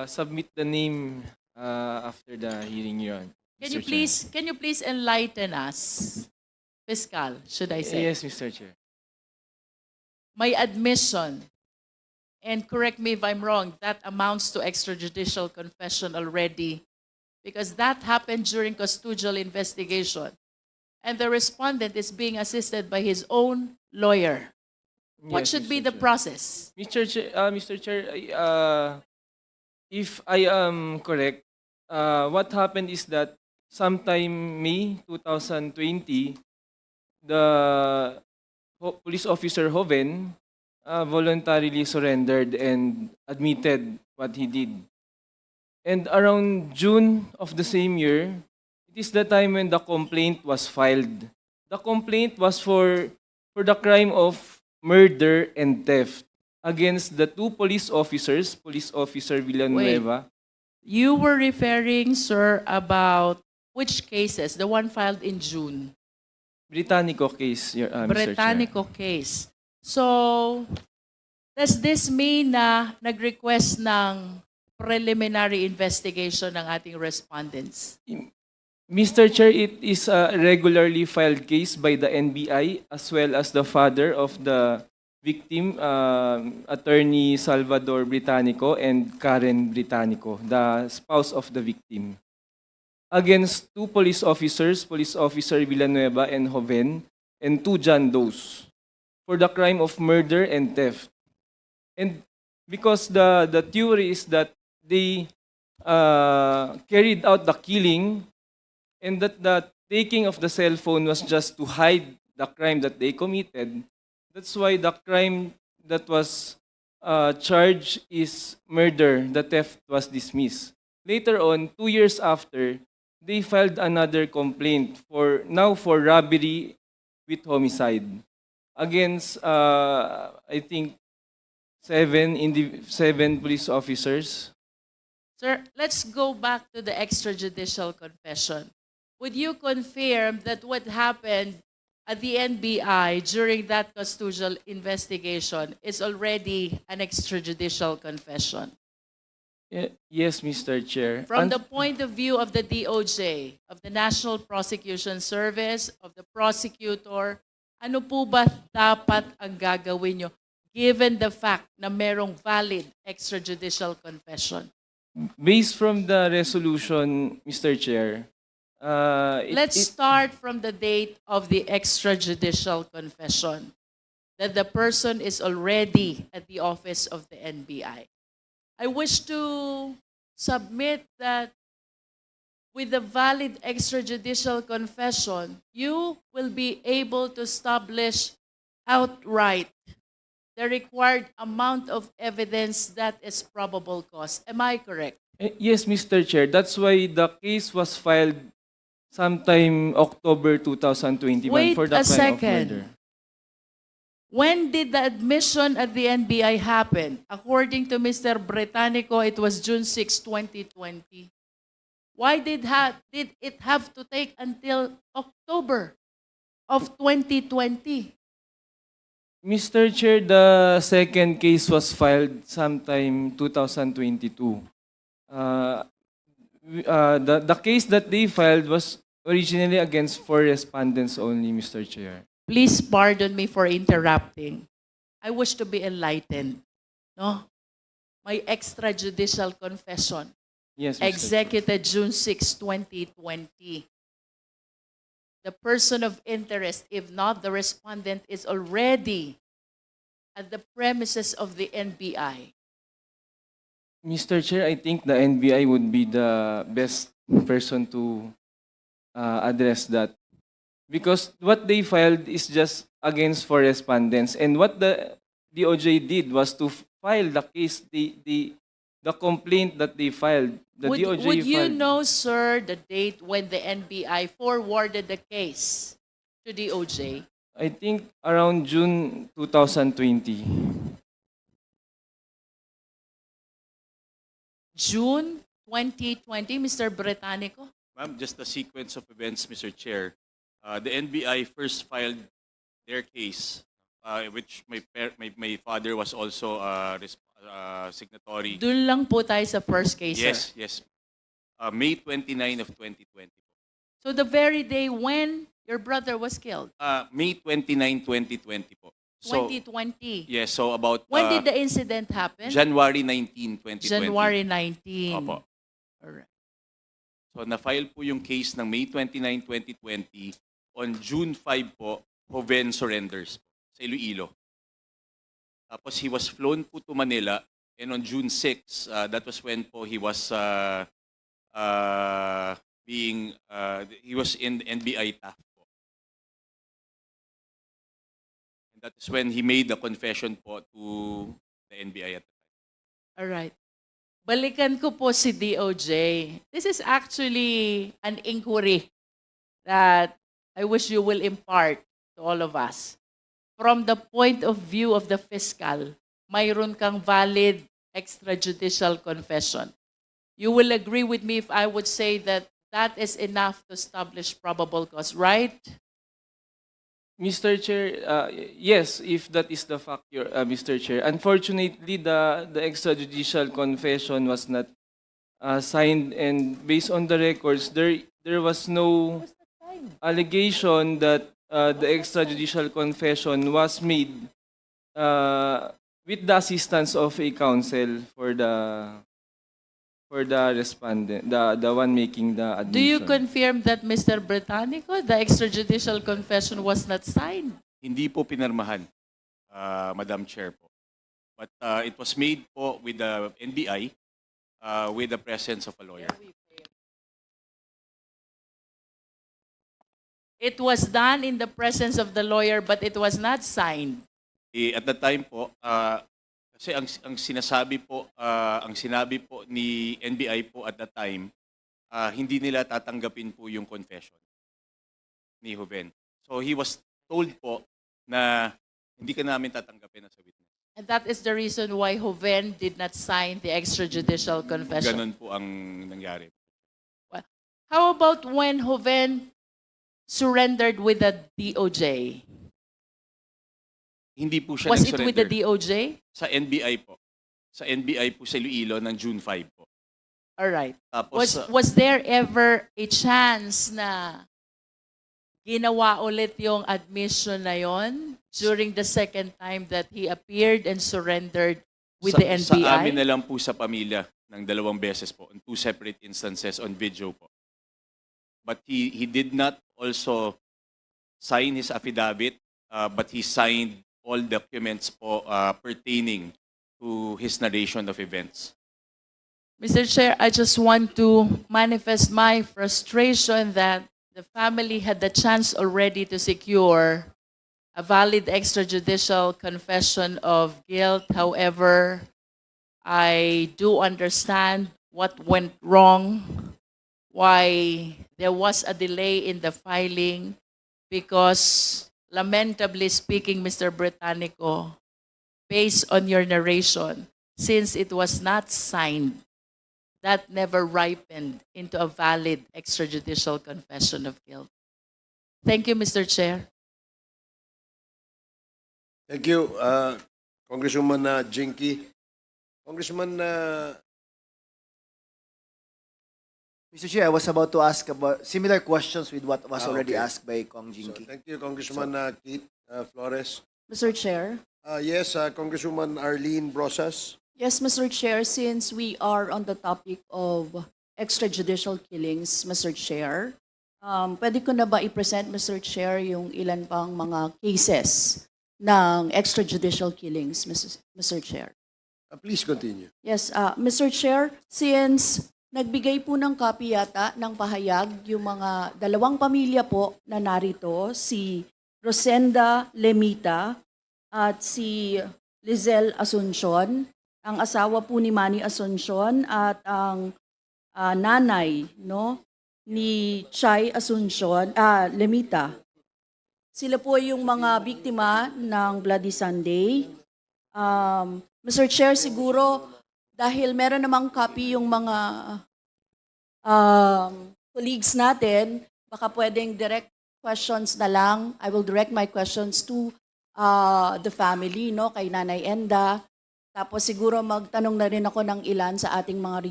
submit the name after the hearing, Your Honor. Mr. Chair. Can you please enlighten us, Fiscal, should I say? Yes, Mr. Chair. My admission, and correct me if I'm wrong, that amounts to extrajudicial confession already because that happened during custodial investigation. And the respondent is being assisted by his own lawyer. What Yes, should be Mr. the Chair. process? Mr. Chair, if I am correct, what happened is that sometime May 2020, the police officer Joven voluntarily surrendered and admitted what he did. And around June of the same year, it is the time when the complaint was filed. The complaint was for the crime of murder and theft against the two police officers, Police Officer Villanueva. You were referring, sir, about which cases? The one filed in June. Britaniko case, Mr. Chair. Britaniko case. So, does this mean na nag-request ng preliminary investigation ng ating respondents? Mr. Chair, it is a regularly filed case by the NBI as well as the father of the victim, Attorney Salvador Britaniko and Karen Britaniko, the spouse of the victim, against two police officers, Police Officer Villanueva and Joven, and two John Does, for the crime of murder and theft. And because the theory is that they carried out the killing and that the taking of the cell phone was just to hide the crime that they committed, that's why the crime that was charged is murder, the theft was dismissed. Later on, 2 years after, they filed another complaint for robbery with homicide against, I think, seven police officers. Sir, let's go back to the extrajudicial confession. Would you confirm that what happened at the NBI during that custodial investigation is already an extrajudicial confession? Yes, Mr. Chair. From the point of view of the DOJ, of the National Prosecution Service, of the prosecutor, ano po ba dapat ang gagawin nyo given the fact na merong valid extrajudicial confession? Based from the resolution, Mr. Chair, Let's start from the date of the extrajudicial confession that the person is already at the office of the NBI. I wish to submit that with the valid extrajudicial confession, you will be able to establish outright the required amount of evidence that is probable cause. Am I correct? Yes, Mr. Chair. That's why the case was filed sometime October 2021 Wait for the a crime of second. murder. When did the admission at the NBI happen? According to Mr. Britaniko, it was June 6, 2020. Why did it have to take until October of 2020? Mr. Chair, the second case was filed sometime 2022. The case that they filed was originally against 4 respondents only, Mr. Chair. Please pardon me for interrupting. I wish to be enlightened. No? My extrajudicial confession, Yes, Mr. Chair. executed June 6, 2020. The person of interest, if not the respondent, is already at the premises of the NBI. Mr. Chair, I think the NBI would be the best person to address that. Because what they filed is just against 4 respondents. And what the DOJ did was to file the case, the complaint that they filed. The DOJ Would you filed. know, sir, the date when the NBI forwarded the case to DOJ? I think around June 2020. June 2020, Mr. Britaniko? Ma'am, just the sequence of events, Mr. Chair. The NBI first filed their case, which my father was also signatory. Doon lang po tayo sa first case, sir. Yes, yes. May 29 of 2020. So the very day when your brother was killed, May 29, 2020 po. So, 2020. yes, so about When did the incident happen? January 19, 2020. January 19. Opo. Alright. So na-file po yung case ng May 29, 2020. On June 5 po, Joven surrenders po, sa Iloilo. Tapos he was flown po to Manila, and on June 6, that was when po he was he was in NBI TAF po. And that is when he made the confession po to the NBI at the time. Alright. Balikan ko po si DOJ. This is actually an inquiry that I wish you will impart to all of us. From the point of view of the fiscal, mayroon kang valid extrajudicial confession. You will agree with me if I would say that that is enough to establish probable cause, right? Mr. Chair, yes, if that is the fact, Mr. Chair. Unfortunately, the extrajudicial confession was not signed, and based on the records, there was no allegation that the extrajudicial confession was made with the assistance of a counsel for the respondent, the one making the admission. Do you confirm that, Mr. Britaniko, the extrajudicial confession was not signed? Hindi po pinirmahan, Madam Chair po. But it was made po with the NBI with the presence of a lawyer. It was done in the presence of the lawyer, but it was not signed. At the time po, kasi ang sinabi po ni NBI po at that time, hindi nila tatanggapin po yung confession ni Joven. So he was told po na hindi ka namin tatanggapin as a witness. And that is the reason why Joven did not sign the extrajudicial confession. Ganon po ang nangyari. How about when Joven surrendered with the DOJ? Hindi po siya Was it nag-surrender. with the DOJ? Sa NBI po. Sa NBI po sa Iloilo ng June 5 po. All right. Tapos, Was there ever a chance na ginawa ulit yung admission na yon during the second time that he appeared and surrendered with the NBI? Sa amin na lang po sa pamilya ng 2 beses po, on 2 separate instances on video po. But he did not also sign his affidavit, but he signed all documents po pertaining to his narration of events. Mr. Chair, I just want to manifest my frustration that the family had the chance already to secure a valid extrajudicial confession of guilt. However, I do understand what went wrong, why there was a delay in the filing, because lamentably speaking, Mr. Britaniko, based on your narration, since it was not signed, that never ripened into a valid extrajudicial confession of guilt. Thank you, Mr. Chair. Thank you, Congresswoman Jinky. Congressman, Mr. Chair, I was about to ask about similar questions with what was already okay. asked by Kong so Jinky. thank you, Congressman Keith Flores. Mr. Chair. Yes, Congresswoman Arlene Brosas. Yes, Mr. Chair, since we are on the topic of extrajudicial killings, Mr. Chair, pwede ko na ba i-present, Mr. Chair, yung ilan pang mga cases ng extrajudicial killings, Mr. Chair? Please continue. Yes, Mr. Chair, since nagbigay po ng copy yata ng pahayag yung mga dalawang pamilya po na narito, si Rosenda Lemita at si Lizelle Asuncion, ang asawa po ni Manny Asuncion at ang nanay ni Chay Asuncion, Lemita. Sila po yung mga biktima ng Bloody Sunday. Mr. Chair, siguro dahil meron namang copy yung mga colleagues natin, baka pwedeng direct questions na lang. I will direct my questions to the family, kay Nanay Enda. Tapos siguro magtanong na rin ako ng ilan sa ating mga